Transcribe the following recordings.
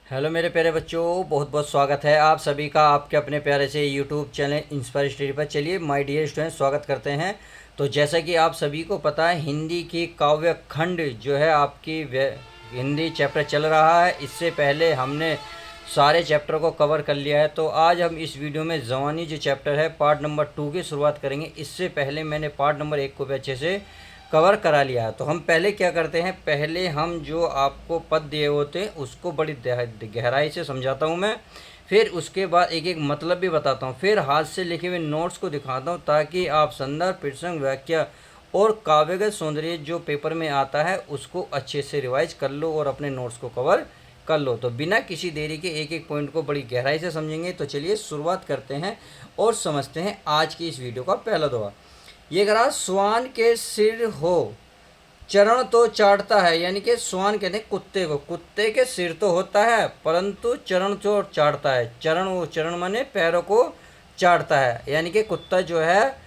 Hello मेरे प्यारे बच्चों, बहुत बहुत स्वागत है आप सभी का आपके अपने प्यारे से यूट्यूब चैनल इंस्पायर स्टडी पर। चलिए माय डियर स्टूडेंट, स्वागत करते हैं। तो जैसा कि आप सभी को पता है, हिंदी की काव्य खंड जो है आपकी हिंदी चैप्टर चल रहा है। इससे पहले हमने सारे चैप्टर को कवर कर लिया है। तो आज हम इस वीडियो में जवानी जो चैप्टर है पार्ट नंबर 2 की शुरुआत करेंगे। इससे पहले मैंने पार्ट नंबर 1 को भी अच्छे से कवर करा लिया। तो हम पहले क्या करते हैं, पहले हम जो आपको पद दिए होते हैं उसको बड़ी गहराई से समझाता हूँ मैं। फिर उसके बाद एक एक मतलब भी बताता हूँ, फिर हाथ से लिखे हुए नोट्स को दिखाता हूँ ताकि आप संदर्भ, प्रसंग, व्याख्या और काव्यगत सौंदर्य जो पेपर में आता है उसको अच्छे से रिवाइज कर लो और अपने नोट्स को कवर कर लो। तो बिना किसी देरी के एक एक पॉइंट को बड़ी गहराई से समझेंगे। तो चलिए शुरुआत करते हैं और समझते हैं आज की इस वीडियो का पहला दोहा। ये कह रहा, स्वान के सिर हो चरण तो चाटता है। यानी कि स्वान कहते हैं कुत्ते को, कुत्ते के सिर तो होता है परंतु चरण तो चाटता है। चरण, वो चरण माने पैरों को चाटता है। यानी कि कुत्ता जो है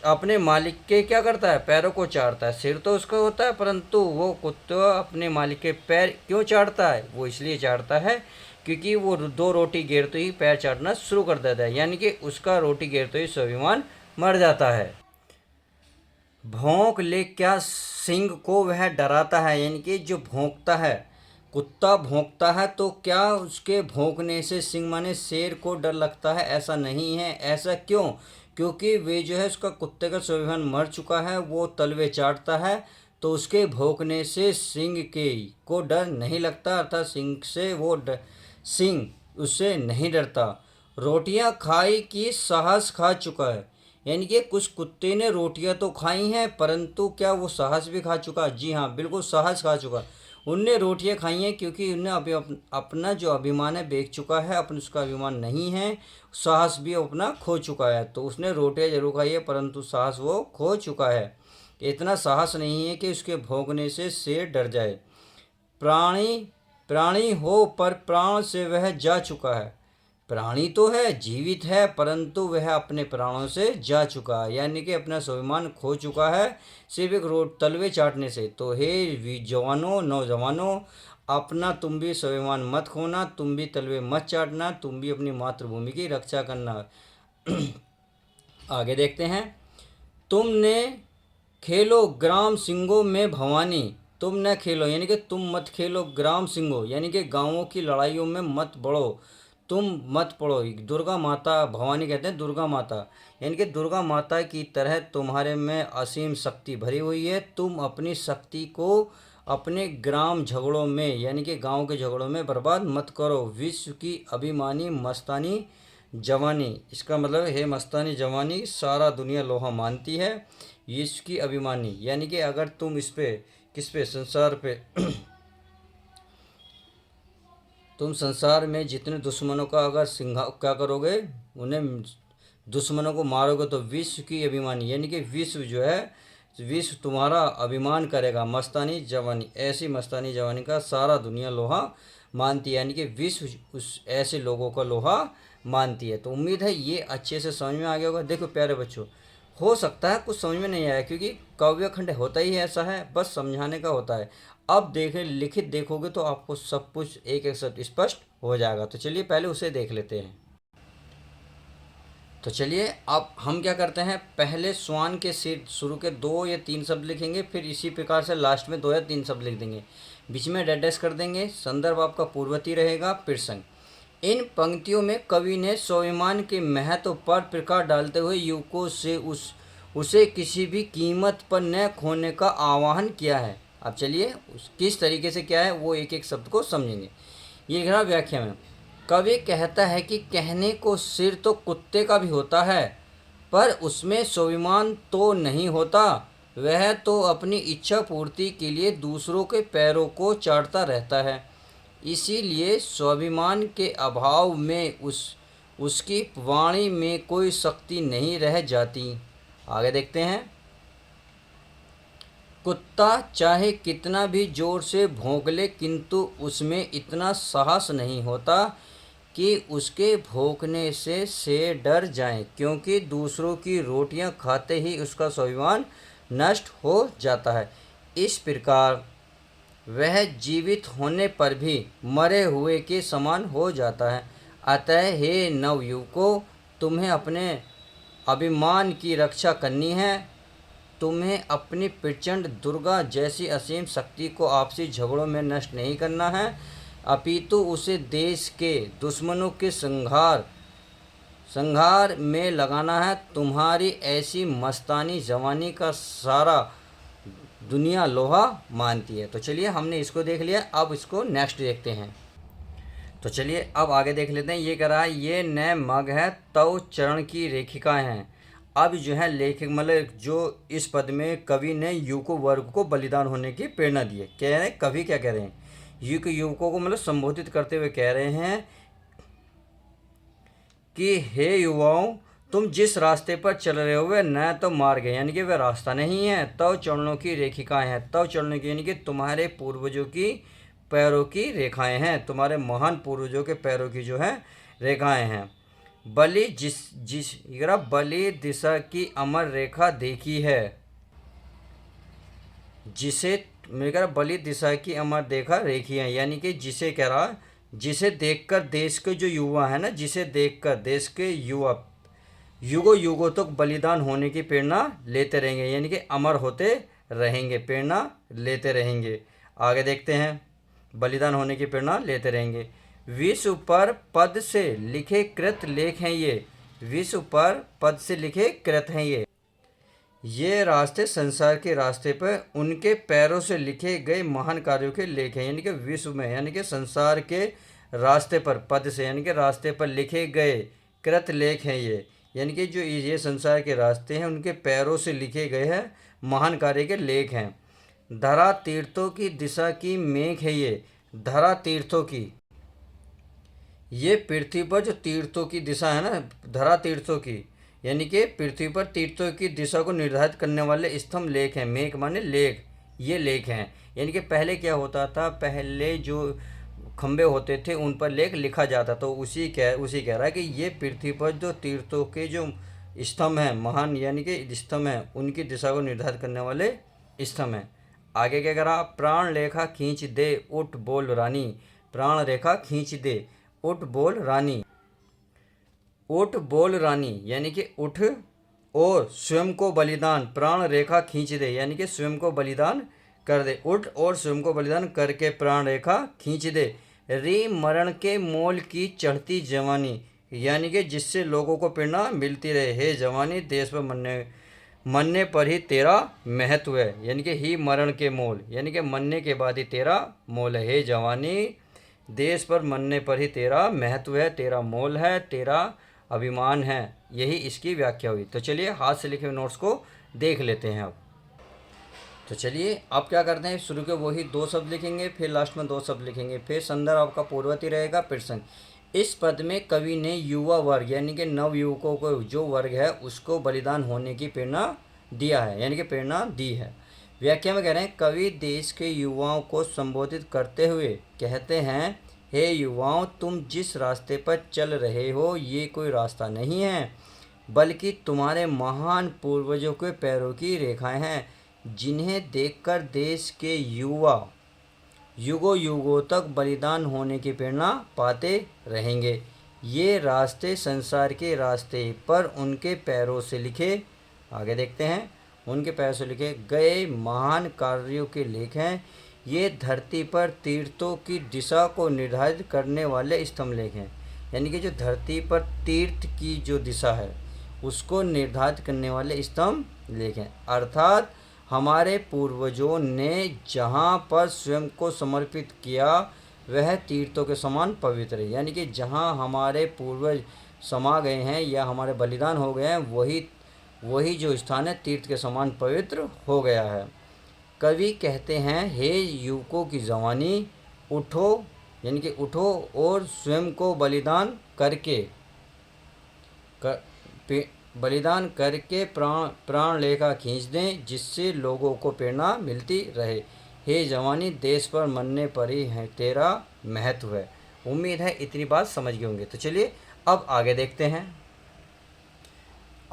अपने मालिक के क्या करता है, पैरों को चाटता है। सिर तो उसका होता है परंतु वो कुत्ता अपने मालिक के पैर क्यों चाटता है, वो इसलिए चाटता है क्योंकि वो दो रोटी गिरते ही पैर चाटना शुरू कर देता है। यानी कि उसका रोटी गिरते ही स्वाभिमान मर जाता है। भौंक ले क्या सिंह को वह डराता है। यानी कि जो भौंकता है, कुत्ता भौंकता है तो क्या उसके भौंकने से सिंह माने शेर को डर लगता है? ऐसा नहीं है। ऐसा क्यों? क्योंकि वे जो है उसका कुत्ते का स्वाभिमान मर चुका है, वो तलवे चाटता है तो उसके भौंकने से सिंह के को डर नहीं लगता, अर्थात सिंह उससे नहीं डरता। रोटियां खाई कि साहस खा चुका है। यानी कि कुछ कुत्ते ने रोटियां तो खाई हैं परंतु क्या वो साहस भी खा चुका? जी हाँ, बिल्कुल साहस खा चुका। उनने रोटियां खाई हैं क्योंकि उन्हें अभी अपना जो अभिमान है बेच चुका है, अपन उसका अभिमान नहीं है। साहस भी अपना खो चुका है। तो उसने रोटियां जरूर खाई है परंतु साहस वो खो चुका है। इतना साहस नहीं है कि उसके भौंकने से शेर डर जाए। प्राणी प्राणी हो पर प्राण से वह जा चुका है। प्राणी तो है, जीवित है, परंतु वह अपने प्राणों से जा चुका है। यानी कि अपना स्वाभिमान खो चुका है सिर्फ एक रोड तलवे चाटने से। तो हे जवानों, नौजवानों, अपना तुम भी स्वाभिमान मत खोना, तुम भी तलवे मत चाटना, तुम भी अपनी मातृभूमि की रक्षा करना। आगे देखते हैं। तुमने खेलो ग्राम सिंगों में भवानी। तुम न खेलो यानी कि तुम मत खेलो ग्राम सिंगों यानी कि गांवों की लड़ाइयों में मत बढ़ो, तुम मत पढ़ो। दुर्गा माता, भवानी कहते हैं दुर्गा माता, यानी कि दुर्गा माता की तरह तुम्हारे में असीम शक्ति भरी हुई है। तुम अपनी शक्ति को अपने ग्राम झगड़ों में यानी कि गांव के झगड़ों में बर्बाद मत करो। विश्व की अभिमानी मस्तानी जवानी, इसका मतलब है मस्तानी जवानी सारा दुनिया लोहा मानती है। विश्व की अभिमानी यानी कि अगर तुम इस पे, किस पे, संसार पे तुम संसार में जितने दुश्मनों का अगर सिंघा क्या करोगे, उन्हें दुश्मनों को मारोगे तो विश्व की अभिमानी यानी कि विश्व जो है, विश्व तुम्हारा अभिमान करेगा। मस्तानी जवानी, ऐसी मस्तानी जवानी का सारा दुनिया लोहा मानती है। यानी कि विश्व उस ऐसे लोगों का लोहा मानती है। तो उम्मीद है ये अच्छे से समझ में आ गया होगा। देखो प्यारे बच्चों, हो सकता है कुछ समझ में नहीं आया क्योंकि काव्य खंड होता ही ऐसा है, बस समझाने का होता है। अब देखें, लिखित देखोगे तो आपको सब कुछ एक एक शब्द स्पष्ट हो जाएगा। तो चलिए पहले उसे देख लेते हैं। तो चलिए अब हम क्या करते हैं, पहले स्वान के सिर शुरू के 2 या 3 शब्द लिखेंगे, फिर इसी प्रकार से लास्ट में 2 या 3 शब्द लिख देंगे, बीच में डैश कर देंगे। संदर्भ आपका पूर्ववर्ती रहेगा, प्रसंग। इन पंक्तियों में कवि ने स्वाभिमान के महत्व पर प्रकाश डालते हुए युवकों से उसे किसी भी कीमत पर न खोने का आह्वान किया है। अब चलिए किस तरीके से क्या है वो एक एक शब्द को समझेंगे। ये लिखा व्याख्या में, कवि कहता है कि कहने को सिर तो कुत्ते का भी होता है पर उसमें स्वाभिमान तो नहीं होता। वह तो अपनी इच्छा पूर्ति के लिए दूसरों के पैरों को चाटता रहता है। इसीलिए स्वाभिमान के अभाव में उसकी वाणी में कोई शक्ति नहीं रह जाती। आगे देखते हैं। कुत्ता चाहे कितना भी जोर से भौंक ले किंतु उसमें इतना साहस नहीं होता कि उसके भौंकने से डर जाएं, क्योंकि दूसरों की रोटियां खाते ही उसका स्वाभिमान नष्ट हो जाता है। इस प्रकार वह जीवित होने पर भी मरे हुए के समान हो जाता है। अतः हे नवयुवकों, तुम्हें अपने अभिमान की रक्षा करनी है। तुम्हें अपनी प्रचंड दुर्गा जैसी असीम शक्ति को आपसी झगड़ों में नष्ट नहीं करना है, अपितु उसे देश के दुश्मनों के संहार में लगाना है। तुम्हारी ऐसी मस्तानी जवानी का सारा दुनिया लोहा मानती है। तो चलिए, हमने इसको देख लिया, अब इसको नेक्स्ट देखते हैं। तो चलिए अब आगे देख लेते हैं। ये कह रहा है, ये नए मग है तव चरण की रेखिकाएं हैं। अब जो है लेखक मतलब जो इस पद में कवि ने युवकों वर्ग को बलिदान होने की प्रेरणा दी है। कह रहे हैं, कवि क्या कह रहे हैं, युवकों को मतलब संबोधित करते हुए कह रहे हैं कि हे युवाओं, तुम जिस रास्ते पर चल रहे हो वह न तो मार्ग है, यानी कि वह रास्ता नहीं है, तव चरणों की रेखिकाएं हैं। तव चरणों की यानी कि तुम्हारे पूर्वजों की पैरों की रेखाएं हैं, तुम्हारे महान पूर्वजों के पैरों की जो है रेखाएं हैं। बलि जिस जिस बलि दिशा की अमर रेखा देखी है, जिसे मेरा बलि दिशा की अमर देखा रेखी है, यानी कि जिसे कह रहा, जिसे देखकर देश के जो युवा है ना, जिसे देखकर देश के युवा युगों युगों तक बलिदान होने की प्रेरणा लेते रहेंगे, यानी कि अमर होते रहेंगे, प्रेरणा लेते रहेंगे। आगे देखते हैं, बलिदान होने की प्रेरणा लेते रहेंगे। विश्व पर पद से लिखे कृत लेख हैं ये, विश्व पर पद से लिखे कृत हैं ये रास्ते संसार के रास्ते पर उनके पैरों से लिखे गए महान कार्यों के लेख हैं, यानी कि विश्व में यानी कि संसार के रास्ते पर पद से यानी कि रास्ते पर लिखे गए कृत लेख हैं ये, यानी कि जो ये संसार के रास्ते हैं उनके पैरों से लिखे गए हैं महान कार्य के लेख हैं। धरा तीर्थों की दिशा की मेघ है ये, धरा तीर्थों की, ये पृथ्वी पर जो तीर्थों की दिशा है ना, धरा तीर्थों की, यानी कि पृथ्वी पर तीर्थों की दिशा को निर्धारित करने वाले स्तंभ लेख हैं। मेघ माने लेख, ये लेख हैं। यानी कि पहले क्या होता था, पहले जो खंबे होते थे उन पर लेख लिखा जाता, तो उसी कह रहा है कि ये पृथ्वी पर जो तीर्थों के जो स्तंभ हैं, महान यानी कि स्तंभ हैं, उनकी दिशा को निर्धारित करने वाले स्तंभ हैं। आगे क्या करा, प्राण रेखा खींच दे उठ बोल रानी, प्राण रेखा खींच दे उठ बोल रानी, उठ बोल रानी यानी कि उठ और स्वयं को बलिदान, प्राण रेखा खींच दे यानी कि स्वयं को बलिदान कर दे, उठ और स्वयं को बलिदान करके प्राण रेखा खींच दे। री मरण के मोल की चढ़ती जवानी, यानी कि जिससे लोगों को प्रेरणा मिलती रहे, हे जवानी देश पर मरने पर ही तेरा महत्व है, यानी कि ही मरण के मोल यानी कि मरने के बाद ही तेरा मोल है। हे जवानी देश पर मरने पर ही तेरा महत्व है, तेरा मोल है, तेरा अभिमान है, यही इसकी व्याख्या हुई। तो चलिए हाथ से लिखे हुए नोट्स को देख लेते हैं अब। तो चलिए अब क्या करते हैं, शुरू के वही 2 शब्द लिखेंगे, फिर लास्ट में 2 शब्द लिखेंगे, फिर संदर्भ आपका पूर्ववर्ती रहेगा, प्रसंग। इस पद में कवि ने युवा वर्ग यानी कि नव युवकों को जो वर्ग है उसको बलिदान होने की प्रेरणा दिया है, यानी कि प्रेरणा दी है। व्याख्या में कह रहे हैं, कवि देश के युवाओं को संबोधित करते हुए कहते हैं, हे युवाओं, तुम जिस रास्ते पर चल रहे हो ये कोई रास्ता नहीं है, बल्कि तुम्हारे महान पूर्वजों के पैरों की रेखाएं हैं, जिन्हें देखकर देश के युवा युगों युगों तक बलिदान होने की प्रेरणा पाते रहेंगे। ये रास्ते संसार के रास्ते पर उनके पैरों से लिखे, आगे देखते हैं, उनके पैरों से लिखे गए महान कार्यों के लेख हैं। ये धरती पर तीर्थों की दिशा को निर्धारित करने वाले स्तंभ लेख हैं, यानी कि जो धरती पर तीर्थ की जो दिशा है उसको निर्धारित करने वाले स्तंभ लेख हैं। अर्थात हमारे पूर्वजों ने जहाँ पर स्वयं को समर्पित किया वह तीर्थों के समान पवित्र है, यानी कि जहाँ हमारे पूर्वज समा गए हैं या हमारे बलिदान हो गए हैं वही जो स्थान है तीर्थ के समान पवित्र हो गया है। कवि कहते हैं, हे युवकों की जवानी, उठो यानी कि उठो और स्वयं को बलिदान करके प्राण लेखा खींच दें, जिससे लोगों को प्रेरणा मिलती रहे। हे जवानी देश पर मरने पर ही है तेरा महत्व है। उम्मीद है इतनी बात समझ गए होंगे। तो चलिए अब आगे देखते हैं।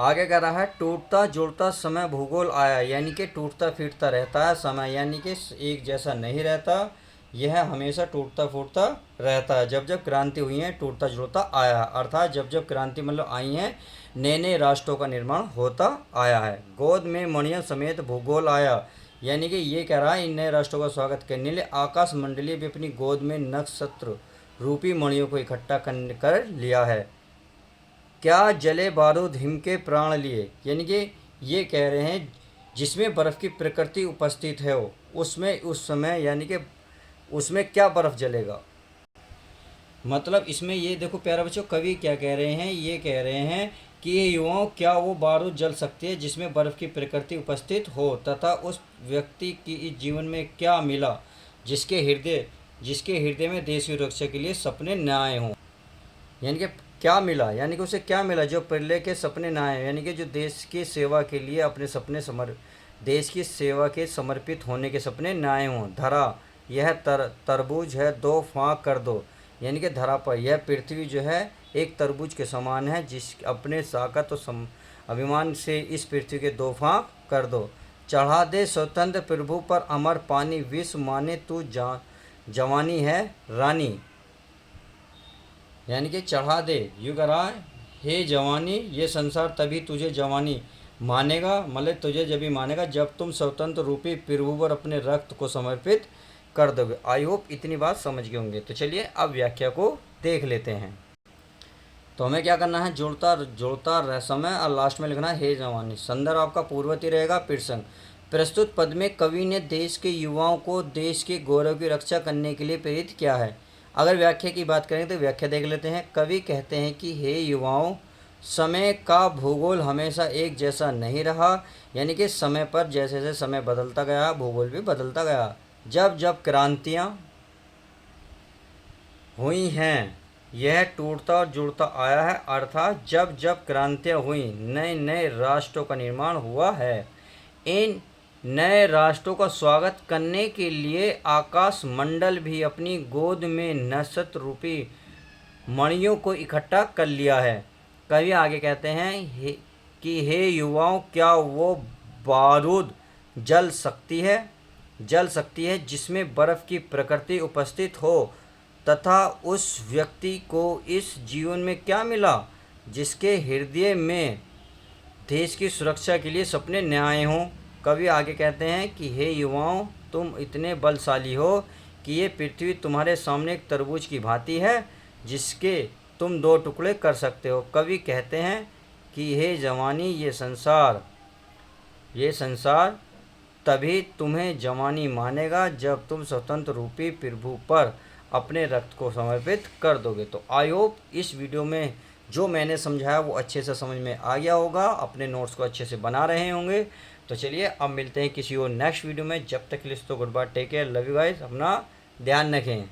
आगे कह रहा है टूटता जुड़ता समय भूगोल आया, यानी कि टूटता फिरता रहता है समय, यानी कि एक जैसा नहीं रहता, यह हमेशा टूटता फूटता रहता है। जब जब क्रांति हुई है टूटता जुड़ता आया है, अर्थात जब जब क्रांति मतलब आई है नए नए राष्ट्रों का निर्माण होता आया है। गोद में मणियों समेत भूगोल आया, यानी कि ये कह रहा है इन नए राष्ट्रों का स्वागत करने के लिए आकाश मंडलीय भी अपनी गोद में नक्षत्र रूपी मणियों को इकट्ठा कर लिया है। क्या जले बारूद हिम के प्राण लिए, यानी कि ये कह रहे हैं जिसमें बर्फ़ की प्रकृति उपस्थित है हो उसमें उस समय, यानी कि उसमें क्या बर्फ़ जलेगा। मतलब इसमें ये देखो प्यारे बच्चों, कवि क्या कह रहे हैं, ये कह रहे हैं कि युवाओं क्या वो बारूद जल सकती है जिसमें बर्फ़ की प्रकृति उपस्थित हो, तथा उस व्यक्ति की इस जीवन में क्या मिला जिसके हृदय में देश की रक्षा के लिए सपने न आए हों। यानी कि क्या मिला, यानी कि उसे क्या मिला जो प्रलय के सपने ना आए, यानी कि जो देश की सेवा के लिए अपने सपने देश की सेवा के समर्पित होने के सपने ना आए हों। धरा यह तरबूज है, दो फाँक कर दो, यानी कि धरा पर यह पृथ्वी जो है एक तरबूज के समान है, जिस अपने साकत और अभिमान से इस पृथ्वी के दो फाँक कर दो। चढ़ा दे स्वतंत्र प्रभु पर अमर पानी, विश्व माने तू जवानी है रानी, यानी कि चढ़ा दे यू करा हे जवानी, ये संसार तभी तुझे जवानी मानेगा, मतलब तुझे जब भी मानेगा जब तुम स्वतंत्र रूपी प्रभु पर अपने रक्त को समर्पित कर दोगे। आई होप इतनी बात समझ गए होंगे। तो चलिए अब व्याख्या को देख लेते हैं। तो हमें क्या करना है, जोड़ता समय और लास्ट में लिखना है हे जवानी। संदर्भ आपका पूर्ववर्ती रहेगा प्रसंग। प्रस्तुत पद में कवि ने देश के युवाओं को देश के गौरव की रक्षा करने के लिए प्रेरित किया है। अगर व्याख्या की बात करें तो व्याख्या देख लेते हैं। कवि कहते हैं कि हे युवाओं, समय का भूगोल हमेशा एक जैसा नहीं रहा, यानी कि समय पर जैसे जैसे समय बदलता गया भूगोल भी बदलता गया। जब जब क्रांतियाँ हुई हैं यह टूटता और जुड़ता आया है, अर्थात जब जब क्रांतियाँ हुई नए नए राष्ट्रों का निर्माण हुआ है। इन नए राष्ट्रों का स्वागत करने के लिए आकाश मंडल भी अपनी गोद में नक्षत्र रूपी मणियों को इकट्ठा कर लिया है। कवि आगे कहते हैं कि हे युवाओं, क्या वो बारूद जल सकती है जिसमें बर्फ़ की प्रकृति उपस्थित हो, तथा उस व्यक्ति को इस जीवन में क्या मिला जिसके हृदय में देश की सुरक्षा के लिए सपने न आए हों। कवि आगे कहते हैं कि हे युवाओं, तुम इतने बलशाली हो कि ये पृथ्वी तुम्हारे सामने एक तरबूज की भांति है जिसके तुम दो टुकड़े कर सकते हो। कवि कहते हैं कि हे जवानी, ये संसार तभी तुम्हें जवानी मानेगा जब तुम स्वतंत्र रूपी प्रभु पर अपने रक्त को समर्पित कर दोगे। तो आई होप इस वीडियो में जो मैंने समझाया वो अच्छे से समझ में आ गया होगा, अपने नोट्स को अच्छे से बना रहे होंगे। तो चलिए अब मिलते हैं किसी और नेक्स्ट वीडियो में। जब तक के लिए तो good bye, take care, love you guys, अपना ध्यान रखें।